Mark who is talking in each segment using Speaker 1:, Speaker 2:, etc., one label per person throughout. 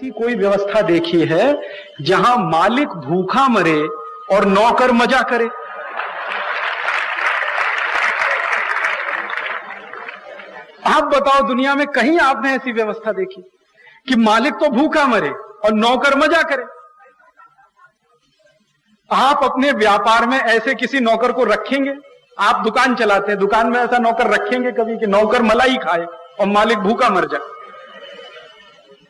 Speaker 1: ऐसी कोई व्यवस्था देखी है जहां मालिक भूखा मरे और नौकर मजा करे? आप बताओ, दुनिया में कहीं आपने ऐसी व्यवस्था देखी कि मालिक तो भूखा मरे और नौकर मजा करे? आप अपने व्यापार में ऐसे किसी नौकर को रखेंगे? आप दुकान चलाते हैं, दुकान में ऐसा नौकर रखेंगे कभी कि नौकर मलाई खाए और मालिक भूखा मर जाए?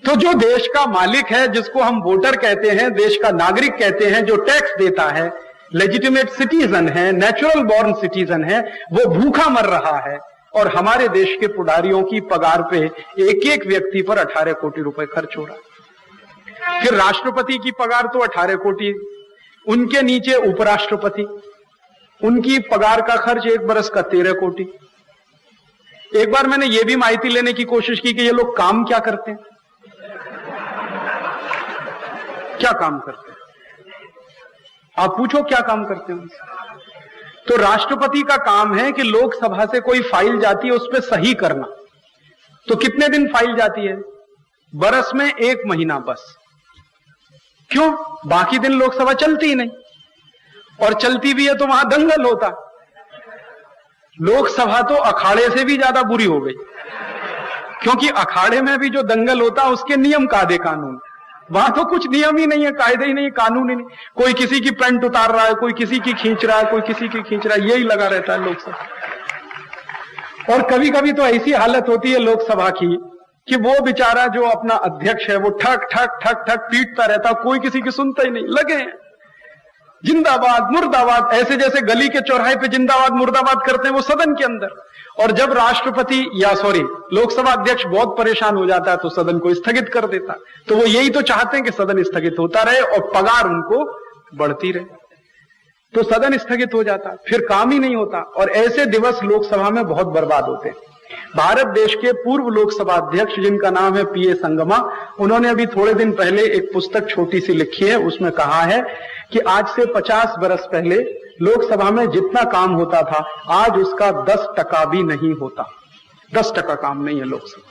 Speaker 1: तो जो देश का मालिक है, जिसको हम वोटर कहते हैं, देश का नागरिक कहते हैं, जो टैक्स देता है, लेजिटिमेट सिटीजन है, नेचुरल बॉर्न सिटीजन है, वो भूखा मर रहा है। और हमारे देश के पुडारियों की पगार पे एक एक व्यक्ति पर 18 कोटी रुपए खर्च हो रहा है। फिर राष्ट्रपति की पगार तो 18 कोटी, उनके नीचे उपराष्ट्रपति, उनकी पगार का खर्च एक बरस का 13 कोटी। एक बार मैंने ये भी माहिती लेने की कोशिश की कि ये लोग काम क्या करते हैं, क्या काम करते हैं? आप पूछो क्या काम करते हैं उनसे। तो राष्ट्रपति का काम है कि लोकसभा से कोई फाइल जाती है उस पर सही करना। तो कितने दिन फाइल जाती है? बरस में 1 महीना बस। क्यों? बाकी दिन लोकसभा चलती ही नहीं, और चलती भी है तो वहां दंगल होता। लोकसभा तो अखाड़े से भी ज्यादा बुरी हो गई, क्योंकि अखाड़े में भी जो दंगल होता उसके नियम कायदे कानून, वहां तो कुछ नियम ही नहीं है, कायदे ही नहीं, कानून ही नहीं। कोई किसी की पैंट उतार रहा है, कोई किसी की खींच रहा है, कोई किसी की खींच रहा है, यही लगा रहता है लोकसभा। और कभी कभी तो ऐसी हालत होती है लोकसभा की कि वो बेचारा जो अपना अध्यक्ष है वो ठक ठक ठक ठक पीटता रहता, कोई किसी की सुनता ही नहीं। लगे जिंदाबाद मुर्दाबाद, ऐसे जैसे गली के चौराहे पे जिंदाबाद मुर्दाबाद करते हैं वो सदन के अंदर। और जब राष्ट्रपति लोकसभा अध्यक्ष बहुत परेशान हो जाता है तो सदन को स्थगित कर देता। तो वो यही तो चाहते हैं कि सदन स्थगित होता रहे और पगार उनको बढ़ती रहे। तो सदन स्थगित हो जाता, फिर काम ही नहीं होता, और ऐसे दिवस लोकसभा में बहुत बर्बाद होते हैं। भारत देश के पूर्व लोकसभा अध्यक्ष, जिनका नाम है पीए संगमा, उन्होंने अभी थोड़े दिन पहले एक पुस्तक छोटी सी लिखी है। उसमें कहा है कि आज से 50 बरस पहले लोकसभा में जितना काम होता था आज उसका 10% भी नहीं होता। 10% काम नहीं है लोकसभा।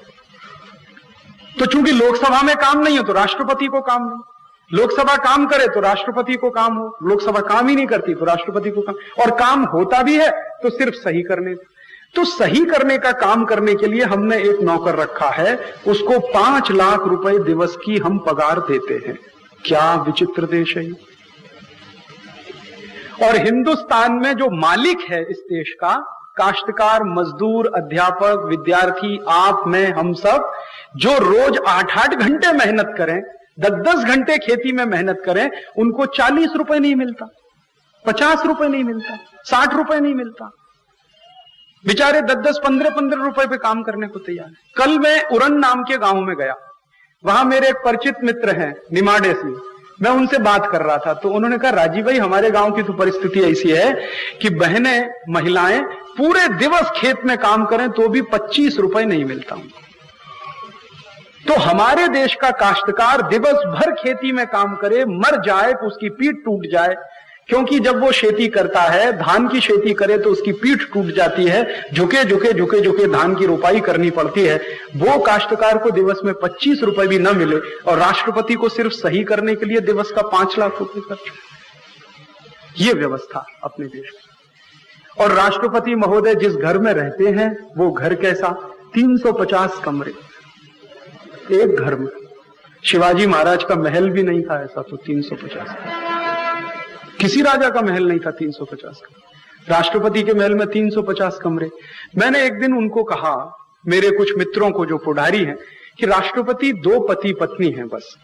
Speaker 1: तो चूंकि लोकसभा में काम नहीं है तो राष्ट्रपति को काम नहीं, लोकसभा काम करे तो राष्ट्रपति को काम हो, लोकसभा काम ही नहीं करती तो राष्ट्रपति को काम, और काम होता भी है तो सिर्फ सही करने। तो सही करने का काम करने के लिए हमने एक नौकर रखा है, उसको 5 लाख रुपए दिवस की हम पगार देते हैं। क्या विचित्र देश है ये। और हिंदुस्तान में जो मालिक है इस देश का, काश्तकार, मजदूर, अध्यापक, विद्यार्थी, आप, मैं, हम सब, जो रोज 8-8 घंटे मेहनत करें, 10-10 घंटे खेती में मेहनत करें, उनको 40 रुपए नहीं मिलता, 50 रुपए नहीं मिलता, 60 रुपए नहीं मिलता। बेचारे 10-10, 15-15 रुपए पे काम करने को तैयार है। कल मैं उरन नाम के गांव में गया, वहां मेरे एक परिचित मित्र हैं निमाड़े से, मैं उनसे बात कर रहा था। तो उन्होंने कहा, राजीव भाई, हमारे गांव की तो परिस्थिति ऐसी है कि बहनें, महिलाएं पूरे दिवस खेत में काम करें तो भी 25 रुपए नहीं मिलता उनको। तो हमारे देश का काश्तकार दिवस भर खेती में काम करे, मर जाए तो उसकी पीठ टूट जाए, क्योंकि जब वो खेती करता है, धान की खेती करे तो उसकी पीठ टूट जाती है, झुके झुके झुके झुके धान की रोपाई करनी पड़ती है। वो काश्तकार को दिवस में 25 रुपए भी न मिले और राष्ट्रपति को सिर्फ सही करने के लिए दिवस का 5 लाख रुपए खर्च। ये व्यवस्था अपने देश में। और राष्ट्रपति महोदय जिस घर में रहते हैं वो घर कैसा? 350 कमरे एक घर में। शिवाजी महाराज का महल भी नहीं था ऐसा, तो 350, किसी राजा का महल नहीं था 350 का। राष्ट्रपति के महल में 350 कमरे। मैंने एक दिन उनको कहा, मेरे कुछ मित्रों को जो पुडारी हैं, कि राष्ट्रपति 2 पति पत्नी हैं बस,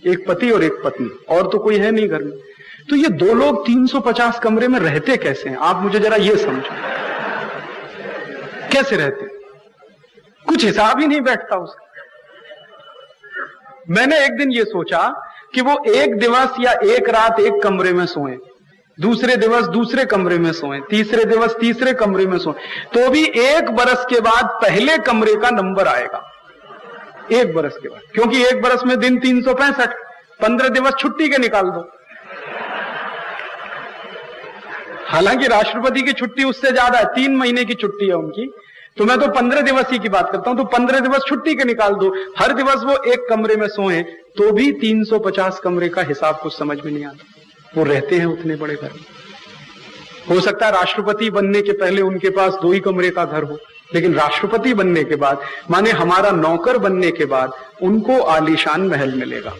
Speaker 1: एक पति और एक पत्नी, और तो कोई है नहीं घर में। तो ये 2 लोग 350 कमरे में रहते कैसे हैं? आप मुझे जरा ये समझो, कैसे रहते? कुछ हिसाब ही नहीं बैठता उसका। मैंने एक दिन ये सोचा कि वो एक दिवस या एक रात एक कमरे में सोएं, दूसरे दिवस दूसरे कमरे में सोएं, तीसरे दिवस तीसरे कमरे में सोएं, तो भी 1 बरस के बाद पहले कमरे का नंबर आएगा। 1 बरस के बाद, क्योंकि 1 बरस में दिन 365, 15 दिवस छुट्टी के निकाल दो। हालांकि राष्ट्रपति की छुट्टी उससे ज्यादा है, 3 महीने की छुट्टी है उनकी, तो मैं तो 15 दिवसीय की बात करता हूं, तो 15 दिवस छुट्टी के निकाल दो, हर दिवस वो एक कमरे में सोए तो भी 350 कमरे का हिसाब कुछ समझ में नहीं आता। वो रहते हैं उतने बड़े घर में। हो सकता है राष्ट्रपति बनने के पहले उनके पास 2 ही कमरे का घर हो, लेकिन राष्ट्रपति बनने के बाद, माने हमारा नौकर बनने के बाद, उनको आलीशान महल मिलेगा।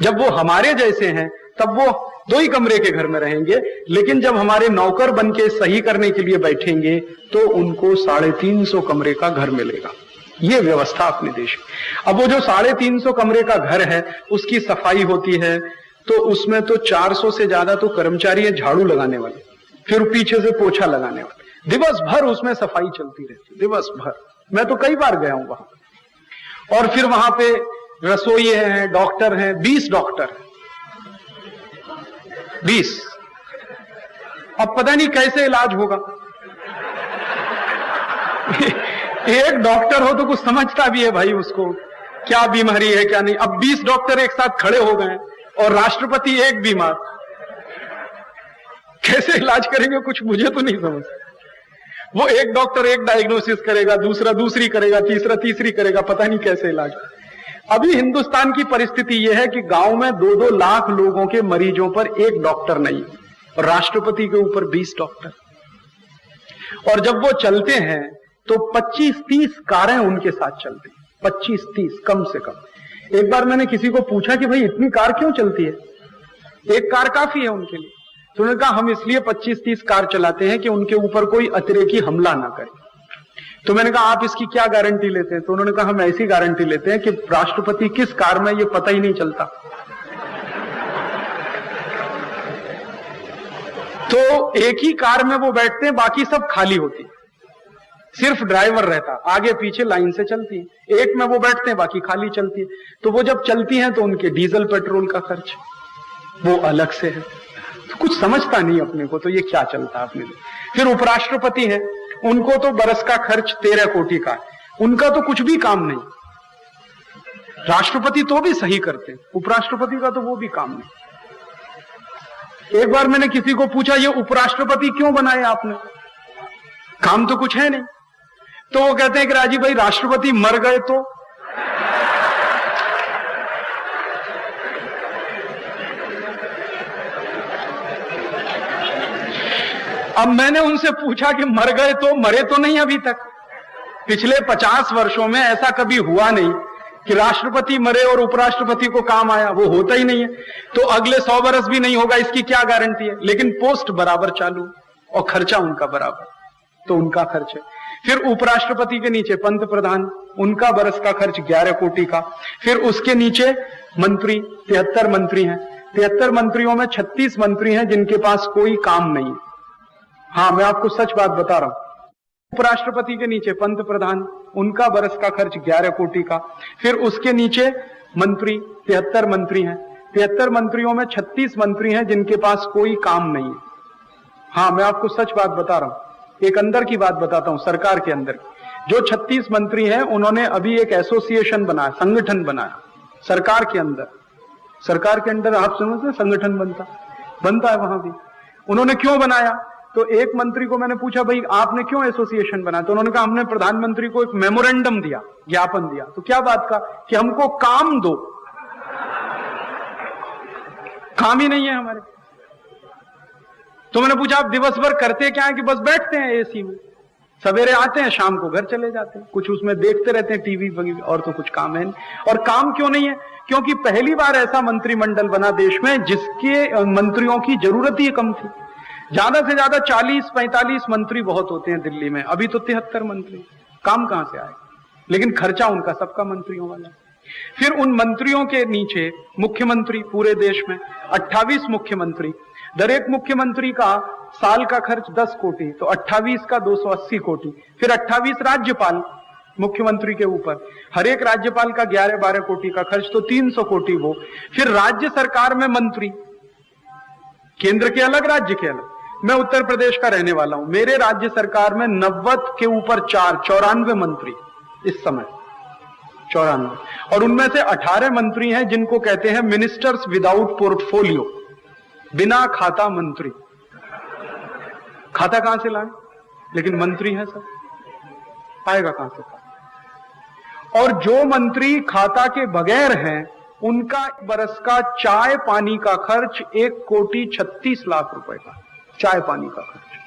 Speaker 1: जब वो हमारे जैसे हैं तब वो 2 ही कमरे के घर में रहेंगे, लेकिन जब हमारे नौकर बन के सही करने के लिए बैठेंगे तो उनको 350 कमरे का घर मिलेगा। ये व्यवस्था अपने देश में। अब वो जो 350 कमरे का घर है उसकी सफाई होती है, तो उसमें तो 400 से ज्यादा तो कर्मचारी है झाड़ू लगाने वाले, फिर पीछे से पोछा लगाने वाले, दिवस भर उसमें सफाई चलती रहती, दिवस भर। मैं तो कई बार गया हूं वहां। और फिर वहां पे रसोई हैं, डॉक्टर हैं, 20 डॉक्टर हैं, 20। अब पता नहीं कैसे इलाज होगा। एक डॉक्टर हो तो कुछ समझता भी है भाई उसको क्या बीमारी है क्या नहीं। अब 20 डॉक्टर एक साथ खड़े हो गए और राष्ट्रपति एक बीमार, कैसे इलाज करेंगे कुछ मुझे तो नहीं समझ। वो एक डॉक्टर एक डायग्नोसिस करेगा, दूसरा दूसरी करेगा, तीसरा तीसरी करेगा, पता नहीं कैसे इलाज। अभी हिंदुस्तान की परिस्थिति यह है कि गांव में 2-2 लाख लोगों के मरीजों पर एक डॉक्टर नहीं, और राष्ट्रपति के ऊपर 20 डॉक्टर। और जब वो चलते हैं तो 25-30 कारें उनके साथ चलती, 25-30 कम से कम। एक बार मैंने किसी को पूछा कि भाई इतनी कार क्यों चलती है, एक कार काफी है उनके लिए। तो उन्होंने कहा हम इसलिए 25-30 कार चलाते हैं कि उनके ऊपर कोई अतिरेकी हमला ना करे। तो मैंने कहा आप इसकी क्या गारंटी लेते हैं? तो उन्होंने कहा हम ऐसी गारंटी लेते हैं कि राष्ट्रपति किस कार में ये पता ही नहीं चलता। तो एक ही कार में वो बैठते हैं, बाकी सब खाली होती, सिर्फ ड्राइवर रहता, आगे पीछे लाइन से चलती है। एक में वो बैठते हैं, बाकी खाली चलती है। तो वो जब चलती हैं तो उनके डीजल पेट्रोल का खर्च वो अलग से है। तो कुछ समझता नहीं अपने को, तो ये क्या चलता है अपने लिए। फिर उपराष्ट्रपति है, उनको तो बरस का खर्च 13 कोटि का, उनका तो कुछ भी काम नहीं। राष्ट्रपति तो भी सही करते, उपराष्ट्रपति का तो वो भी काम नहीं। एक बार मैंने किसी को पूछा ये उपराष्ट्रपति क्यों बनाए आपने, काम तो कुछ है नहीं। तो वो कहते हैं कि राजीव भाई राष्ट्रपति मर गए तो अब मैंने उनसे पूछा कि मर गए तो, मरे तो नहीं अभी तक। पिछले 50 वर्षों में ऐसा कभी हुआ नहीं कि राष्ट्रपति मरे और उपराष्ट्रपति को काम आया, वो होता ही नहीं है। तो अगले 100 वर्ष भी नहीं होगा इसकी क्या गारंटी है। लेकिन पोस्ट बराबर चालू और खर्चा उनका बराबर, तो उनका खर्च है। फिर उपराष्ट्रपति के नीचे पंत प्रधान, उनका बरस का खर्च 11 कोटि का। फिर उसके नीचे मंत्री, 73 मंत्री हैं। 73 मंत्रियों में 36 मंत्री हैं जिनके पास कोई काम नहीं है। हाँ, मैं आपको सच बात बता रहा हूं। उपराष्ट्रपति के नीचे पंत प्रधान, उनका बरस का खर्च 11 कोटि का। फिर उसके नीचे मंत्री, 73 मंत्री हैं। 73 मंत्रियों में 36 मंत्री हैं जिनके पास कोई काम नहीं है। हाँ, मैं आपको सच बात बता रहा हूं, एक अंदर की बात बताता हूं। सरकार के अंदर जो 36 मंत्री हैं उन्होंने अभी एक एसोसिएशन बनाया, संगठन बनाया सरकार के अंदर। सरकार के अंदर आप समझते हैं संगठन बनता है वहां भी। उन्होंने क्यों बनाया? तो एक मंत्री को मैंने पूछा भाई आपने क्यों एसोसिएशन बनाया? तो उन्होंने कहा हमने प्रधानमंत्री को एक मेमोरेंडम दिया, ज्ञापन दिया। तो क्या बात का? कि हमको काम दो। काम ही नहीं है हमारे। तो मैंने पूछा आप दिवस भर करते क्या है? कि बस बैठते हैं एसी में, सवेरे आते हैं शाम को घर चले जाते हैं, कुछ उसमें देखते रहते हैं टीवी वगैरह, और तो कुछ काम है नहीं। और काम क्यों नहीं है? क्योंकि पहली बार ऐसा मंत्रिमंडल बना देश में जिसके मंत्रियों की जरूरत ही कम थी। ज्यादा से ज्यादा 40-45 मंत्री बहुत होते हैं दिल्ली में, अभी तो 73 मंत्री। काम कहां से आए? लेकिन खर्चा उनका सबका मंत्रियों वाला। फिर उन मंत्रियों के नीचे मुख्यमंत्री, पूरे देश में 28 मुख्यमंत्री, दर एक मुख्यमंत्री का साल का खर्च 10 कोटि, तो 28 का 280 कोटि। फिर 28 राज्यपाल मुख्यमंत्री के ऊपर, हर एक राज्यपाल का 11-12 कोटि का खर्च, तो 300 कोटि वो। फिर राज्य सरकार में मंत्री, केंद्र के अलग राज्य के अलग। मैं उत्तर प्रदेश का रहने वाला हूं, मेरे राज्य सरकार में 90 के ऊपर 94 मंत्री इस समय, 94। और उनमें से 18 मंत्री हैं जिनको कहते हैं मिनिस्टर्स विदाउट पोर्टफोलियो, बिना खाता मंत्री। खाता कहां से लाए? लेकिन मंत्री हैं सब। आएगा कहां से खाता? और जो मंत्री खाता के बगैर हैं, उनका बरस का चाय पानी का खर्च 1,36,00,000 का। चाय पानी का खर्च,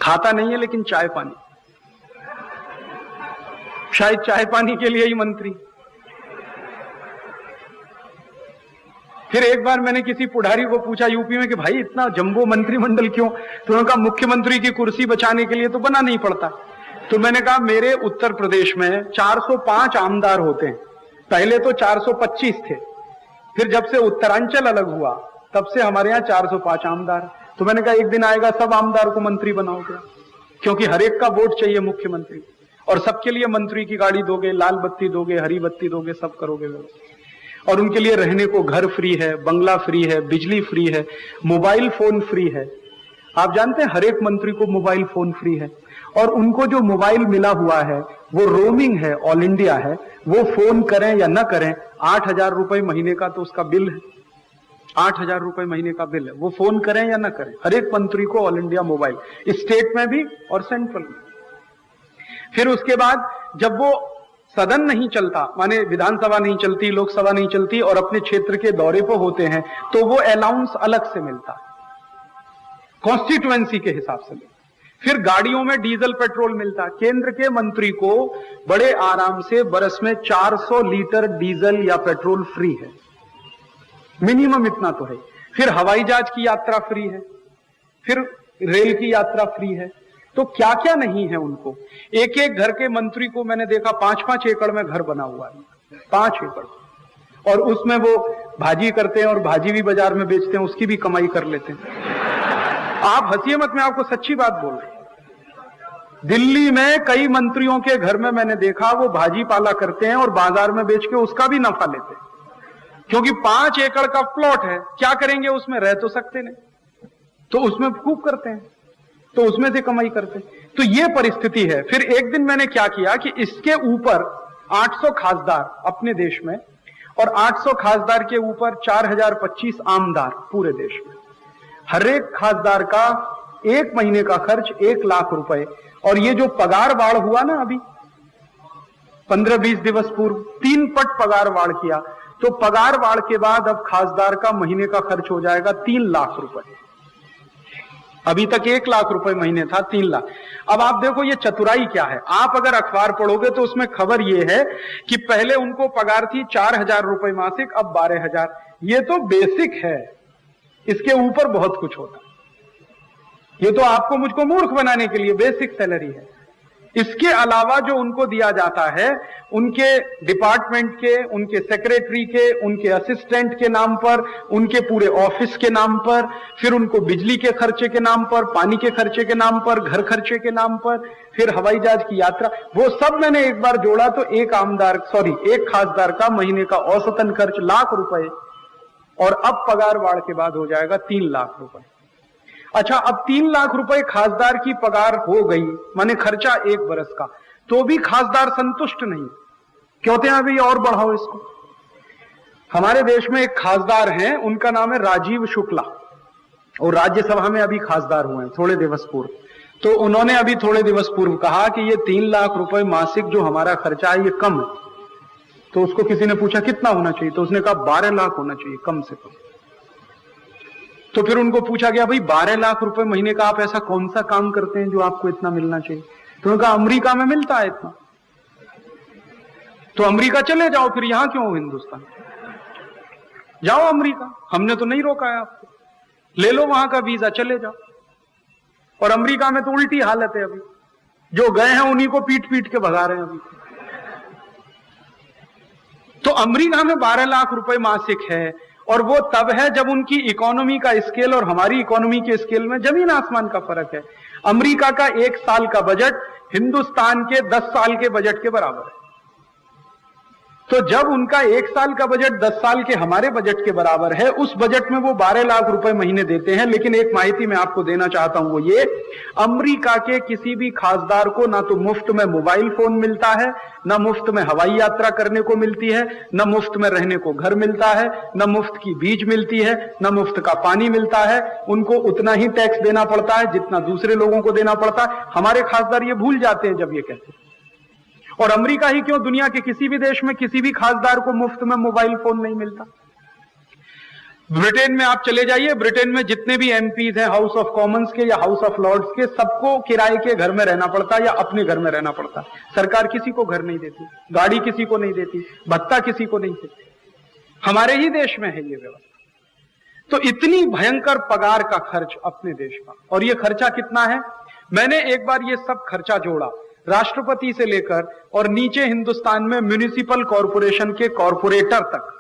Speaker 1: खाता नहीं है लेकिन चाय पानी, शायद चाय पानी के लिए ही मंत्री। फिर एक बार मैंने किसी पुढ़ारी को पूछा यूपी में कि भाई इतना जंबो मंत्रिमंडल क्यों? तो उन्होंने कहा मुख्यमंत्री की कुर्सी बचाने के लिए तो बना नहीं पड़ता। तो मैंने कहा मेरे उत्तर प्रदेश में 405 आमदार होते हैं, पहले तो 425 थे, फिर जब से उत्तरांचल अलग हुआ तब से हमारे यहाँ 405 आमदार। तो मैंने कहा एक दिन आएगा सब आमदार को मंत्री बनाओगे, क्योंकि हर एक का वोट चाहिए मुख्यमंत्री, और सबके लिए मंत्री की गाड़ी दोगे, लाल बत्ती दोगे, हरी बत्ती दोगे, सब करोगे व्यवस्था। और उनके लिए रहने को घर फ्री है, बंगला फ्री है, बिजली फ्री है, मोबाइल फोन फ्री है। आप जानते हैं हर एक मंत्री को मोबाइल फोन फ्री है, और उनको जो मोबाइल मिला हुआ है वो रोमिंग है, ऑल इंडिया है, वो फोन करें या ना करें 8,000 रुपए महीने का तो उसका बिल है, 8,000 रुपए महीने का बिल है, वो फोन करें या ना करें, हर एक मंत्री को ऑल इंडिया मोबाइल, स्टेट में भी और सेंट्रल में। फिर उसके बाद जब वो सदन नहीं चलता, माने विधानसभा नहीं चलती, लोकसभा नहीं चलती, और अपने क्षेत्र के दौरे पर होते हैं, तो वो अलाउंस अलग से मिलता, कॉन्स्टिट्यूएंसी के हिसाब से। फिर गाड़ियों में डीजल पेट्रोल मिलता। केंद्र के मंत्री को बड़े आराम से बरस में 400 लीटर डीजल या पेट्रोल फ्री है, मिनिमम इतना तो है। फिर हवाई जहाज की यात्रा फ्री है, फिर रेल की यात्रा फ्री है। तो क्या क्या नहीं है उनको। एक एक घर के मंत्री को मैंने देखा 5-5 एकड़ में घर बना हुआ है, 5 एकड़, और उसमें वो भाजी करते हैं और भाजी भी बाजार में बेचते हैं, उसकी भी कमाई कर लेते हैं। आप हंसिए मत, मैं आपको सच्ची बात बोल रहा हूं। दिल्ली में कई मंत्रियों के घर में मैंने देखा वो भाजी पाला करते हैं और बाजार में बेच के उसका भी नफा लेते हैं, क्योंकि 5 एकड़ का प्लॉट है, क्या करेंगे उसमें, रह तो सकते नहीं, तो उसमें खूब करते हैं, तो उसमें से कमाई करते हैं। तो ये परिस्थिति है। फिर एक दिन मैंने क्या किया कि इसके ऊपर 800 खासदार अपने देश में, और 800 खासदार के ऊपर 4,025 आमदार पूरे देश में, हर एक खासदार का एक महीने का खर्च 1,00,000 रुपए। और ये जो पगार बाढ़ हुआ ना अभी 15-20 दिवस पूर्व, 3 पट पगार बाढ़ किया, तो पगार बाढ़ के बाद अब खासदार का महीने का खर्च हो जाएगा 3,00,000 रुपए। अभी तक 1,00,000 रुपए महीने था, 3,00,000। अब आप देखो ये चतुराई क्या है। आप अगर अखबार पढ़ोगे तो उसमें खबर ये है कि पहले उनको पगार थी 4,000 रुपए मासिक, अब 12,000। ये तो बेसिक है, इसके ऊपर बहुत कुछ होता है। ये तो आपको मुझको मूर्ख बनाने के लिए बेसिक सैलरी है। इसके अलावा जो उनको दिया जाता है, उनके डिपार्टमेंट के, उनके सेक्रेटरी के, उनके असिस्टेंट के नाम पर, उनके पूरे ऑफिस के नाम पर, फिर उनको बिजली के खर्चे के नाम पर, पानी के खर्चे के नाम पर, घर खर्चे के नाम पर, फिर हवाई जहाज की यात्रा, वो सब मैंने एक बार जोड़ा तो एक खासदार का महीने का औसतन खर्च 1,00,000 रुपए, और अब पगार बाढ़ के बाद हो जाएगा 3,00,000 रुपए। अच्छा, अब 3,00,000 रुपए खासदार की पगार हो गई, माने खर्चा 1 बरस का, तो भी खासदार संतुष्ट नहीं, कहते हैं अभी और बढ़ाओ इसको। हमारे देश में एक खासदार हैं, उनका नाम है राजीव शुक्ला, और राज्यसभा में अभी खासदार हुए हैं थोड़े दिवस पूर्व। तो उन्होंने अभी थोड़े दिवस पूर्व कहा कि ये 3,00,000 रुपए मासिक जो हमारा खर्चा है ये कम है। तो उसको किसी ने पूछा कितना होना चाहिए, तो उसने कहा 12,00,000 होना चाहिए कम से कम। तो फिर उनको पूछा गया भाई 12,00,000 रुपए महीने का आप ऐसा कौन सा काम करते हैं जो आपको इतना मिलना चाहिए? तो उन्होंने कहा अमेरिका में मिलता है इतना। तो अमेरिका चले जाओ, फिर यहां क्यों हो हिंदुस्तान? जाओ अमेरिका, हमने तो नहीं रोका है आपको, ले लो वहां का वीजा, चले जाओ। और अमेरिका में तो उल्टी हालत है, अभी जो गए हैं उन्हीं को पीट पीट के भगा रहे हैं अभी। तो अमेरिका में 12,00,000 रुपए मासिक है, और वो तब है जब उनकी इकोनॉमी का स्केल और हमारी इकोनॉमी के स्केल में जमीन आसमान का फर्क है। अमेरिका का 1 साल का बजट हिंदुस्तान के 10 साल के बजट के बराबर है। तो जब उनका 1 साल का बजट 10 साल के हमारे बजट के बराबर है, उस बजट में वो 12,00,000 रुपए महीने देते हैं। लेकिन एक माहिती मैं आपको देना चाहता हूं, वो ये, अमेरिका के किसी भी खासदार को ना तो मुफ्त में मोबाइल फोन मिलता है, ना मुफ्त में हवाई यात्रा करने को मिलती है, ना मुफ्त में रहने को घर मिलता है, ना मुफ्त की बीज मिलती है, ना मुफ्त का पानी मिलता है। उनको उतना ही टैक्स देना पड़ता है जितना दूसरे लोगों को देना पड़ता है। हमारे खासदार ये भूल जाते हैं जब ये कहते हैं, और अमेरिका ही क्यों, दुनिया के किसी भी देश में किसी भी खासदार को मुफ्त में मोबाइल फोन नहीं मिलता। ब्रिटेन में आप चले जाइए, ब्रिटेन में जितने भी एमपीज हैं हाउस ऑफ कॉमन्स के या हाउस ऑफ लॉर्ड्स के, सबको किराए के घर में रहना पड़ता है या अपने घर में रहना पड़ता है। सरकार किसी को घर नहीं देती, गाड़ी किसी को नहीं देती, भत्ता किसी को नहीं देती। हमारे ही देश में है ये व्यवस्था। तो इतनी भयंकर पगार का खर्च अपने देश का, और ये खर्चा कितना है, मैंने एक बार ये सब खर्चा जोड़ा, राष्ट्रपति से लेकर और नीचे हिंदुस्तान में म्युनिसिपल कॉरपोरेशन के कॉरपोरेटर तक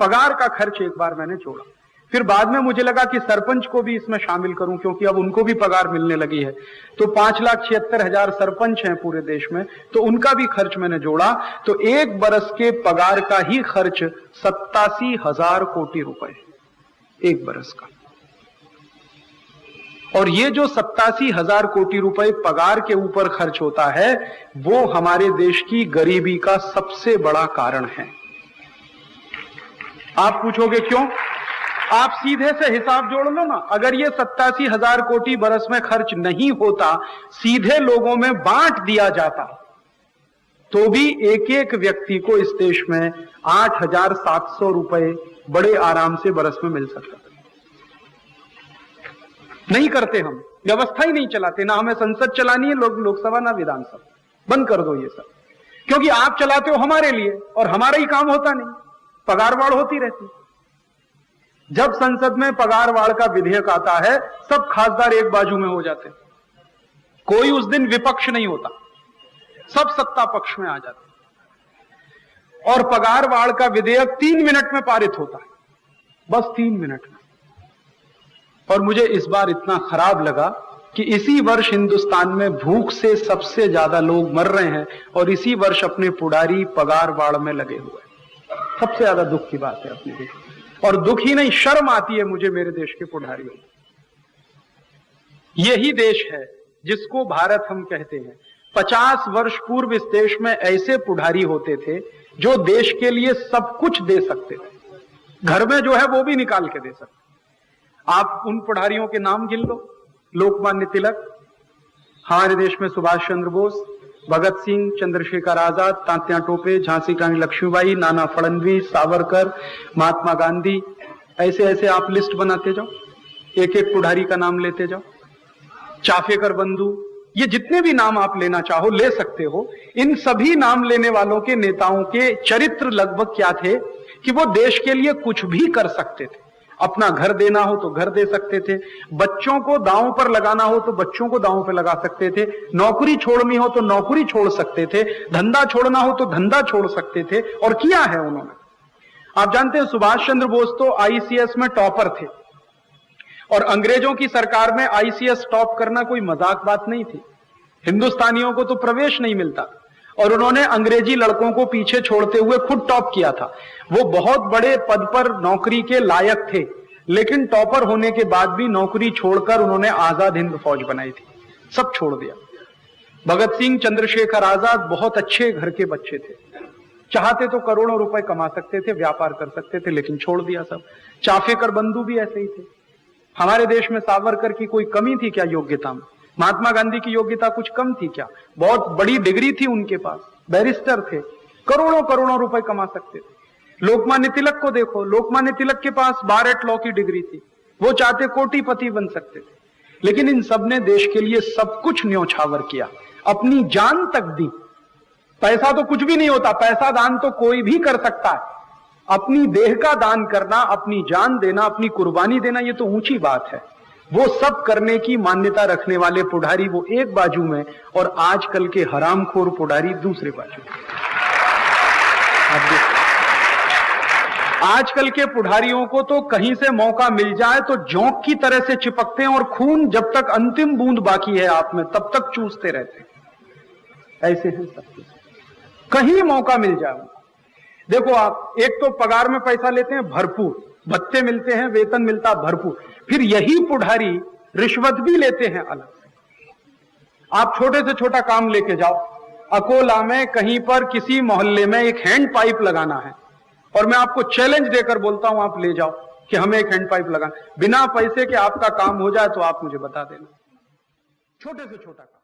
Speaker 1: पगार का खर्च एक बार मैंने जोड़ा। फिर बाद में मुझे लगा कि सरपंच को भी इसमें शामिल करूं, क्योंकि अब उनको भी पगार मिलने लगी है। तो 5,76,000 सरपंच हैं पूरे देश में, तो उनका भी खर्च मैंने जोड़ा, तो एक बरस के पगार का ही खर्च 87,000 कोटि रुपए एक बरस का। और ये जो 87,000 कोटि रुपए पगार के ऊपर खर्च होता है, वो हमारे देश की गरीबी का सबसे बड़ा कारण है। आप पूछोगे क्यों? आप सीधे से हिसाब जोड़ लो ना। अगर ये 87,000 कोटि बरस में खर्च नहीं होता, सीधे लोगों में बांट दिया जाता, तो भी एक एक व्यक्ति को इस देश में 8,700 रुपए बड़े आराम से बरस में मिल सकता। नहीं करते हम, व्यवस्था ही नहीं चलाते, ना हमें संसद चलानी है, लोकसभा ना विधानसभा। बंद कर दो ये सब, क्योंकि आप चलाते हो हमारे लिए और हमारा ही काम होता नहीं, पगारवाड़ होती रहती। जब संसद में पगारवाड़ का विधेयक आता है, सब खासदार एक बाजू में हो जाते, कोई उस दिन विपक्ष नहीं होता, सब सत्ता पक्ष में आ जाते। और पगारवाड़ का विधेयक 3 मिनट में पारित होता है, बस 3 मिनट में। और मुझे इस बार इतना खराब लगा कि इसी वर्ष हिंदुस्तान में भूख से सबसे ज्यादा लोग मर रहे हैं, और इसी वर्ष अपने पुडारी पगारवाड़ में लगे हुए हैं। सबसे ज्यादा दुख की बात है अपने देश में। और दुख ही नहीं, शर्म आती है मुझे मेरे देश के पुडारियों। यही देश है जिसको भारत हम कहते हैं। 50 वर्ष पूर्व इस देश में ऐसे पुडारी होते थे जो देश के लिए सब कुछ दे सकते थे, घर में जो है वो भी निकाल के दे सकते। आप उन पुडारियों के नाम गिन लो। लोकमान्य तिलक, हमारे देश में सुभाष चंद्र बोस, भगत सिंह, चंद्रशेखर आजाद, तात्या टोपे, झांसी की रानी लक्ष्मीबाई, नाना फडणवीस, सावरकर, महात्मा गांधी, ऐसे ऐसे आप लिस्ट बनाते जाओ, एक एक पुडारी का नाम लेते जाओ। चाफेकर बंधु, ये जितने भी नाम आप लेना चाहो ले सकते हो। इन सभी नाम लेने वालों के नेताओं के चरित्र लगभग क्या थे कि वो देश के लिए कुछ भी कर सकते थे। अपना घर देना हो तो घर दे सकते थे, बच्चों को दांव पर लगाना हो तो बच्चों को दांव पर लगा सकते थे, नौकरी छोड़नी हो तो नौकरी छोड़ सकते थे, धंधा छोड़ना हो तो धंधा छोड़ सकते थे, और किया है उन्होंने। आप जानते हैं सुभाष चंद्र बोस तो आईसीएस में टॉपर थे, और अंग्रेजों की सरकार में आईसीएस टॉप करना कोई मजाक बात नहीं थी। हिंदुस्तानियों को तो प्रवेश नहीं मिलता, और उन्होंने अंग्रेजी लड़कों को पीछे छोड़ते हुए खुद टॉप किया था। वो बहुत बड़े पद पर नौकरी के लायक थे, लेकिन टॉपर होने के बाद भी नौकरी छोड़कर उन्होंने आजाद हिंद फौज बनाई थी, सब छोड़ दिया। भगत सिंह, चंद्रशेखर आजाद बहुत अच्छे घर के बच्चे थे, चाहते तो करोड़ों रुपए कमा सकते थे, व्यापार कर सकते थे, लेकिन छोड़ दिया सब। चाफेकर बंधु भी ऐसे ही थे। हमारे देश में सावरकर की कोई कमी थी क्या योग्यता में? महात्मा गांधी की योग्यता कुछ कम थी क्या? बहुत बड़ी डिग्री थी उनके पास, बैरिस्टर थे, करोड़ों करोड़ों रुपए कमा सकते थे। लोकमान्य तिलक को देखो, लोकमान्य तिलक के पास बार एट लॉ की डिग्री थी, वो चाहते कोटिपति बन सकते थे, लेकिन इन सब ने देश के लिए सब कुछ न्योछावर किया, अपनी जान तक दी। पैसा तो कुछ भी नहीं होता, पैसा दान तो कोई भी कर सकता है, अपनी देह का दान करना, अपनी जान देना, अपनी कुर्बानी देना, ये तो ऊंची बात है। वो सब करने की मान्यता रखने वाले पुडारी वो एक बाजू में, और आजकल के हरामखोर पुडारी दूसरे बाजू में। आजकल के पुडारियों को तो कहीं से मौका मिल जाए तो जोंक की तरह से चिपकते हैं, और खून जब तक अंतिम बूंद बाकी है आप में तब तक चूसते रहते हैं। ऐसे हैं सब, कहीं मौका मिल जाए। देखो आप, एक तो पगार में पैसा लेते हैं भरपूर, भत्ते मिलते हैं, वेतन मिलता भरपूर, फिर यही पुडारी रिश्वत भी लेते हैं अलग से। आप छोटे से छोटा काम लेके जाओ, अकोला में कहीं पर किसी मोहल्ले में एक हैंड पाइप लगाना है, और मैं आपको चैलेंज देकर बोलता हूं आप ले जाओ कि हमें एक हैंड पाइप लगाना, बिना पैसे के आपका काम हो जाए तो आप मुझे बता देना, छोटे से छोटा काम।